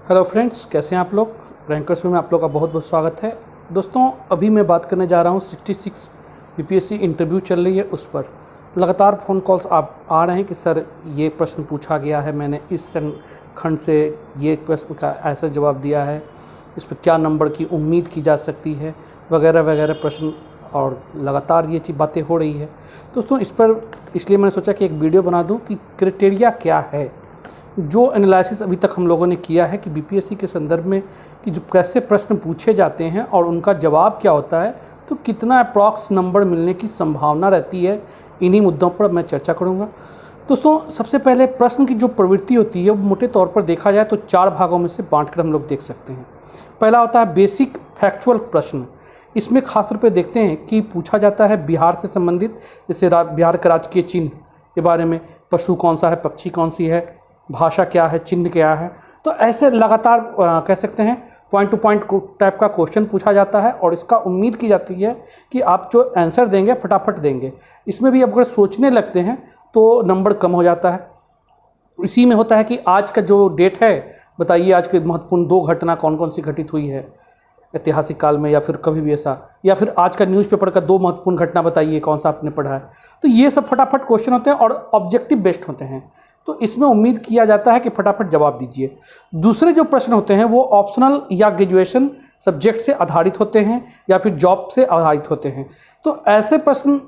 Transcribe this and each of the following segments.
Hello friends, कैसे हैं आप लोग। रैंकर्स में आप लोग का बहुत बहुत स्वागत है। दोस्तों, अभी मैं बात करने जा रहा हूं 66 बीपीएससी इंटरव्यू चल रही है उस पर लगातार फ़ोन कॉल्स आप आ रहे हैं कि सर ये प्रश्न पूछा गया है, मैंने इस खंड से ये प्रश्न का ऐसा जवाब दिया है, इस पर क्या नंबर की उम्मीद की जा सकती है, वगैरह वगैरह प्रश्न, और लगातार ये चीज़ बातें हो रही है। दोस्तों, इस पर इसलिए मैंने सोचा कि एक वीडियो बना दूं कि क्राइटेरिया क्या है, जो एनालिसिस अभी तक हम लोगों ने किया है कि बीपीएससी के संदर्भ में कि जो कैसे प्रश्न पूछे जाते हैं और उनका जवाब क्या होता है, तो कितना अप्रॉक्स नंबर मिलने की संभावना रहती है, इन्हीं मुद्दों पर मैं चर्चा करूंगा। दोस्तों, सबसे पहले प्रश्न की जो प्रवृत्ति होती है वो मोटे तौर पर देखा जाए तो 4 भागों में से बांट कर हम लोग देख सकते हैं। पहला होता है बेसिक फैक्चुअल प्रश्न। इसमें खासतौर पर देखते हैं कि पूछा जाता है बिहार से संबंधित, जैसे बिहार का राजकीय चिन्ह के बारे में, पशु कौन सा है, पक्षी कौन सी है, भाषा क्या है, चिन्ह क्या है। तो ऐसे लगातार कह सकते हैं पॉइंट टू पॉइंट टाइप का क्वेश्चन पूछा जाता है और इसका उम्मीद की जाती है कि आप जो आंसर देंगे फटाफट देंगे। इसमें भी अगर सोचने लगते हैं तो नंबर कम हो जाता है। इसी में होता है कि आज का जो डेट है, बताइए आज के महत्वपूर्ण 2 घटना कौन कौन सी घटित हुई है ऐतिहासिक काल में, या फिर कभी भी ऐसा, या फिर आज का न्यूज़पेपर का 2 महत्वपूर्ण घटना बताइए कौन सा आपने पढ़ा है। तो ये सब फटाफट क्वेश्चन होते हैं और ऑब्जेक्टिव बेस्ड होते हैं, तो इसमें उम्मीद किया जाता है कि फटाफट जवाब दीजिए। दूसरे जो प्रश्न होते हैं वो ऑप्शनल या ग्रेजुएशन सब्जेक्ट से आधारित होते हैं या फिर जॉब से आधारित होते हैं। तो ऐसे प्रश्न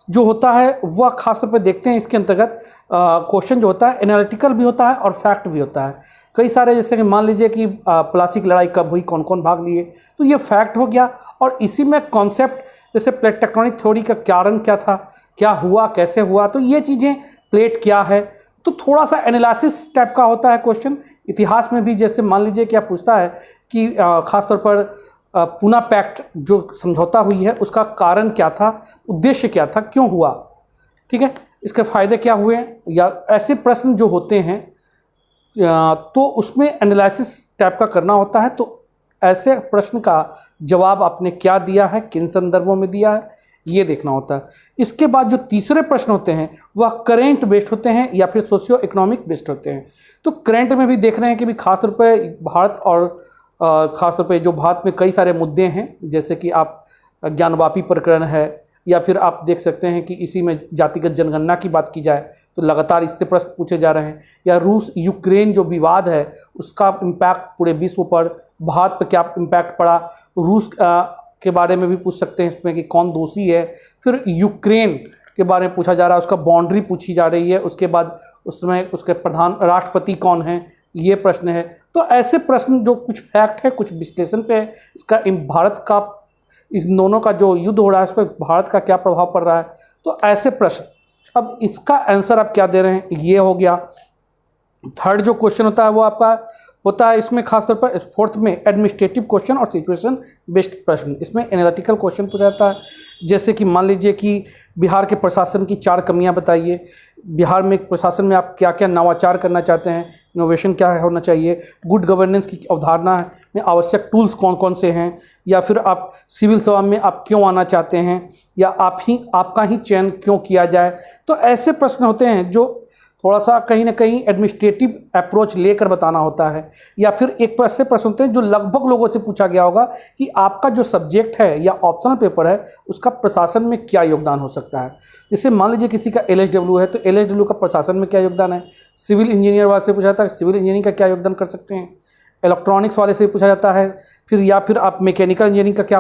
जो होता है वह खासतौर पर देखते हैं, इसके अंतर्गत क्वेश्चन जो होता है एनालिटिकल भी होता है और फैक्ट भी होता है। कई सारे, जैसे कि मान लीजिए कि प्लासी की लड़ाई कब हुई, कौन कौन भाग लिए, तो ये फैक्ट हो गया। और इसी में कॉन्सेप्ट, जैसे प्लेट टेक्टोनिक थ्योरी का कारण क्या था, क्या हुआ, कैसे हुआ, तो ये चीज़ें, प्लेट क्या है, तो थोड़ा सा एनालिसिस टाइप का होता है क्वेश्चन। इतिहास में भी जैसे मान लीजिए क्या पूछता है कि ख़ासतौर पर पूना पैक्ट जो समझौता हुई है उसका कारण क्या था, उद्देश्य क्या था, क्यों हुआ, ठीक है, इसके फ़ायदे क्या हुए, या ऐसे प्रश्न जो होते हैं तो उसमें एनालिसिस टाइप का करना होता है। तो ऐसे प्रश्न का जवाब आपने क्या दिया है, किन संदर्भों में दिया है, ये देखना होता है। इसके बाद जो तीसरे प्रश्न होते हैं वह करेंट बेस्ड होते हैं या फिर सोशियो इकोनॉमिक बेस्ड होते हैं। तो करेंट में भी देख रहे हैं कि भी खासतौर पर भारत और ख़ासतौर पे जो भारत में कई सारे मुद्दे हैं, जैसे कि आप ज्ञानवापी प्रकरण है, या फिर आप देख सकते हैं कि इसी में जातिगत जनगणना की बात की जाए तो लगातार इससे प्रश्न पूछे जा रहे हैं, या रूस यूक्रेन जो विवाद है उसका इम्पैक्ट पूरे विश्व पर, भारत पर क्या इम्पैक्ट पड़ा, रूस के बारे में भी पूछ सकते हैं इसमें कि कौन दोषी है। फिर यूक्रेन के बारे में पूछा जा रहा है, उसका बाउंड्री पूछी जा रही है, उसके बाद उसमें उसके प्रधान राष्ट्रपति कौन है, ये प्रश्न है। तो ऐसे प्रश्न जो कुछ फैक्ट है, कुछ विश्लेषण पे है, इसका भारत का, इस दोनों का जो युद्ध हो रहा है उस पर भारत का क्या प्रभाव पड़ रहा है, तो ऐसे प्रश्न। अब इसका आंसर आप क्या दे रहे हैं, ये हो गया। थर्ड जो क्वेश्चन होता है वो आपका होता है इसमें खासतौर पर फोर्थ में एडमिनिस्ट्रेटिव क्वेश्चन और सिचुएशन बेस्ड प्रश्न। इसमें एनालिटिकल क्वेश्चन पूछा जाता है, जैसे कि मान लीजिए कि बिहार के प्रशासन की 4 कमियां बताइए, बिहार में प्रशासन में आप क्या क्या नवाचार करना चाहते हैं, इनोवेशन क्या होना चाहिए, गुड गवर्नेंस की अवधारणा में आवश्यक टूल्स कौन कौन से हैं, या फिर आप सिविल सेवा में आप क्यों आना चाहते हैं, या आपका ही चयन क्यों किया जाए। तो ऐसे प्रश्न होते हैं जो थोड़ा सा कहीं ना कहीं एडमिनिस्ट्रेटिव अप्रोच लेकर बताना होता है। या फिर एक ऐसे प्रश्न होते हैं जो लगभग लोगों से पूछा गया होगा कि आपका जो सब्जेक्ट है या ऑप्शनल पेपर है उसका प्रशासन में क्या योगदान हो सकता है। जैसे मान लीजिए किसी का LHW है तो LHW का प्रशासन में क्या योगदान है। सिविल इंजीनियर वाले से पूछा जाता है सिविल इंजीनियरिंग का क्या योगदान कर सकते हैं। इलेक्ट्रॉनिक्स वाले से पूछा जाता है फिर, या फिर आप मैकेनिकल इंजीनियरिंग का क्या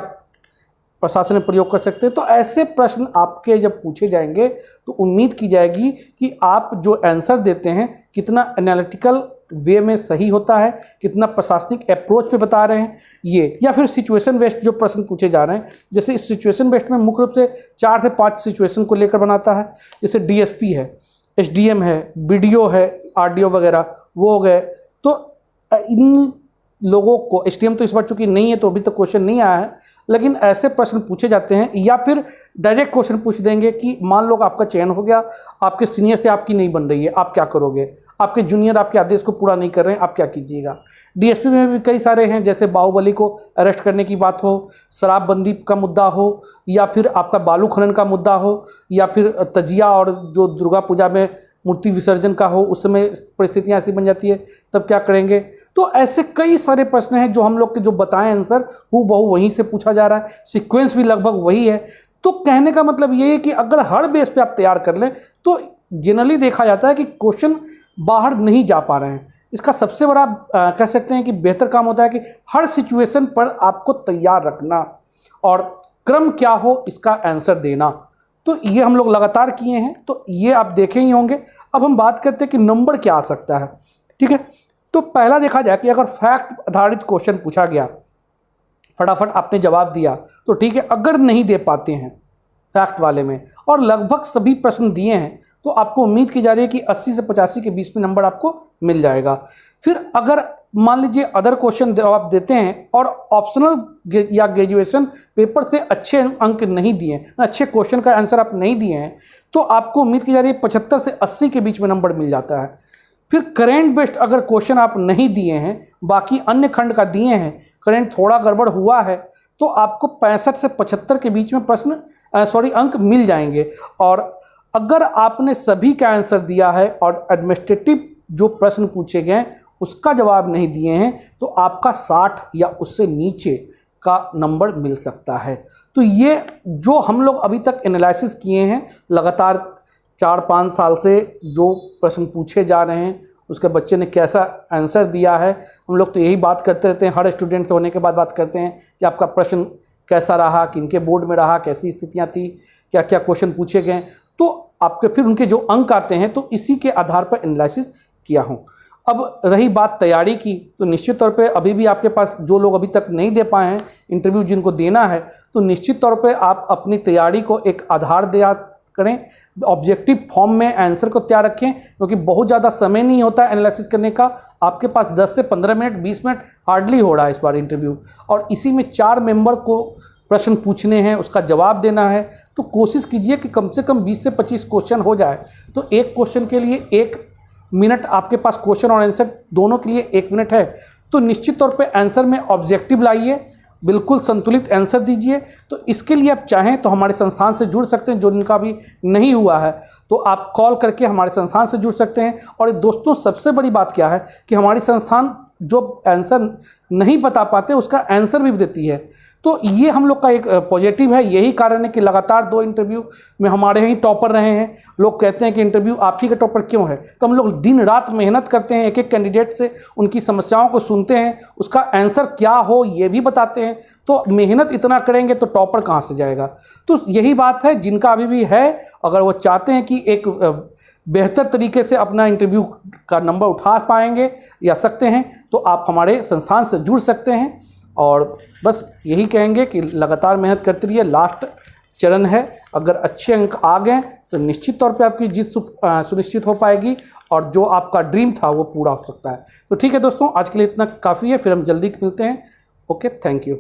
प्रशासन में प्रयोग कर सकते हैं। तो ऐसे प्रश्न आपके जब पूछे जाएंगे तो उम्मीद की जाएगी कि आप जो आंसर देते हैं कितना एनालिटिकल वे में सही होता है, कितना प्रशासनिक अप्रोच पे बता रहे हैं ये। या फिर सिचुएशन बेस्ड जो प्रश्न पूछे जा रहे हैं, जैसे इस सिचुएशन बेस्ड में मुख्य रूप से 4 से 5 सिचुएशन को लेकर बनाता है। जैसे DSP है, SDM है, BDO है, RDO वगैरह वो हो गए। तो इन लोगों को SDM तो इस बार चूंकि नहीं है तो अभी तक क्वेश्चन नहीं आया है, लेकिन ऐसे प्रश्न पूछे जाते हैं या फिर डायरेक्ट क्वेश्चन पूछ देंगे कि मान लो आपका चयन हो गया, आपके सीनियर से आपकी नहीं बन रही है, आप क्या करोगे, आपके जूनियर आपके आदेश को पूरा नहीं कर रहे हैं, आप क्या कीजिएगा। डीएसपी में भी कई सारे हैं, जैसे बाहुबली को अरेस्ट करने की बात हो, शराबबंदी का मुद्दा हो, या फिर आपका बालू खनन का मुद्दा हो, या फिर तजिया और जो दुर्गा पूजा में मूर्ति विसर्जन का हो, उस समय परिस्थितियाँ ऐसी बन जाती है, तब क्या करेंगे। तो ऐसे कई सारे प्रश्न हैं जो हम लोग के जो बताएं आंसर हूबहू वहीं से पूछा जा रहा है, सीक्वेंस भी लगभग वही है। तो कहने का मतलब ये है कि अगर हर बेस पे आप तैयार कर लें तो जनरली देखा जाता है कि क्वेश्चन बाहर नहीं जा पा रहे हैं। इसका सबसे बड़ा कह सकते हैं कि बेहतर काम होता है कि हर सिचुएशन पर आपको तैयार रखना और क्रम क्या हो इसका आंसर देना। तो ये हम लोग लगातार किए हैं, तो ये आप देखे ही होंगे। अब हम बात करते हैं कि नंबर क्या आ सकता है, ठीक है। तो पहला देखा जाए कि अगर फैक्ट आधारित क्वेश्चन पूछा गया, फटाफट आपने जवाब दिया तो ठीक है। अगर नहीं दे पाते हैं फैक्ट वाले में और लगभग सभी प्रश्न दिए हैं तो आपको उम्मीद की जा रही है कि 80 से 85 के बीच में नंबर आपको मिल जाएगा। फिर अगर मान लीजिए अदर क्वेश्चन आप देते हैं और ऑप्शनल या ग्रेजुएशन पेपर से अच्छे अंक नहीं दिए, अच्छे क्वेश्चन का आंसर आप नहीं दिए हैं, तो आपको उम्मीद की जा रही है 75 से 80 के बीच में नंबर मिल जाता है। फिर करेंट बेस्ड अगर क्वेश्चन आप नहीं दिए हैं, बाकी अन्य खंड का दिए हैं, करेंट थोड़ा गड़बड़ हुआ है, तो आपको 65 से 75 के बीच में अंक मिल जाएंगे। और अगर आपने सभी का आंसर दिया है और एडमिनिस्ट्रेटिव जो प्रश्न पूछे गए उसका जवाब नहीं दिए हैं, तो आपका 60 या उससे नीचे का नंबर मिल सकता है। तो ये जो हम लोग अभी तक एनालिसिस किए हैं, लगातार 4-5 साल से जो प्रश्न पूछे जा रहे हैं उसके बच्चे ने कैसा आंसर दिया है, हम लोग तो यही बात करते रहते हैं। हर स्टूडेंट से होने के बाद बात करते हैं कि आपका प्रश्न कैसा रहा, किनके बोर्ड में रहा, कैसी स्थितियां थी, क्या क्या क्वेश्चन पूछे गए, तो आपके फिर उनके जो अंक आते हैं तो इसी के आधार पर एनालिसिस किया हूँ। अब रही बात तैयारी की, तो निश्चित तौर पे अभी भी आपके पास जो लोग अभी तक नहीं दे पाए हैं इंटरव्यू जिनको देना है, तो निश्चित तौर पे आप अपनी तैयारी को एक आधार दिया करें, ऑब्जेक्टिव फॉर्म में आंसर को तैयार रखें, क्योंकि बहुत ज़्यादा समय नहीं होता है एनालिसिस करने का। आपके पास 10 से 15 मिनट 20 मिनट हार्डली हो रहा है इस बार इंटरव्यू, और इसी में 4 मेंबर को प्रश्न पूछने हैं, उसका जवाब देना है। तो कोशिश कीजिए कि कम से कम 20 से 25 क्वेश्चन हो जाए। तो एक क्वेश्चन के लिए 1 मिनट आपके पास, क्वेश्चन और आंसर दोनों के लिए 1 मिनट है, तो निश्चित तौर पे आंसर में ऑब्जेक्टिव लाइए, बिल्कुल संतुलित आंसर दीजिए। तो इसके लिए आप चाहें तो हमारे संस्थान से जुड़ सकते हैं, जो जिनका भी नहीं हुआ है तो आप कॉल करके हमारे संस्थान से जुड़ सकते हैं। और दोस्तों सबसे बड़ी बात क्या है कि हमारी संस्थान जो आंसर नहीं बता पाते उसका आंसर भी देती है। तो ये हम लोग का एक पॉजिटिव है। यही कारण है कि लगातार 2 इंटरव्यू में हमारे ही टॉपर रहे हैं। लोग कहते हैं कि इंटरव्यू आप ही का टॉपर क्यों है, तो हम लोग दिन रात मेहनत करते हैं, एक एक कैंडिडेट से उनकी समस्याओं को सुनते हैं, उसका आंसर क्या हो ये भी बताते हैं। तो मेहनत इतना करेंगे तो टॉपर कहाँ से जाएगा। तो यही बात है, जिनका अभी भी है, अगर वो चाहते हैं कि एक बेहतर तरीके से अपना इंटरव्यू का नंबर उठा पाएंगे या सकते हैं, तो आप हमारे संस्थान से जुड़ सकते हैं। और बस यही कहेंगे कि लगातार मेहनत करते रहिए, लास्ट चरण है। अगर अच्छे अंक आ गए तो निश्चित तौर पे आपकी जीत सुनिश्चित हो पाएगी और जो आपका ड्रीम था वो पूरा हो सकता है। तो ठीक है दोस्तों, आज के लिए इतना काफ़ी है, फिर हम जल्दी मिलते हैं। Okay, thank you.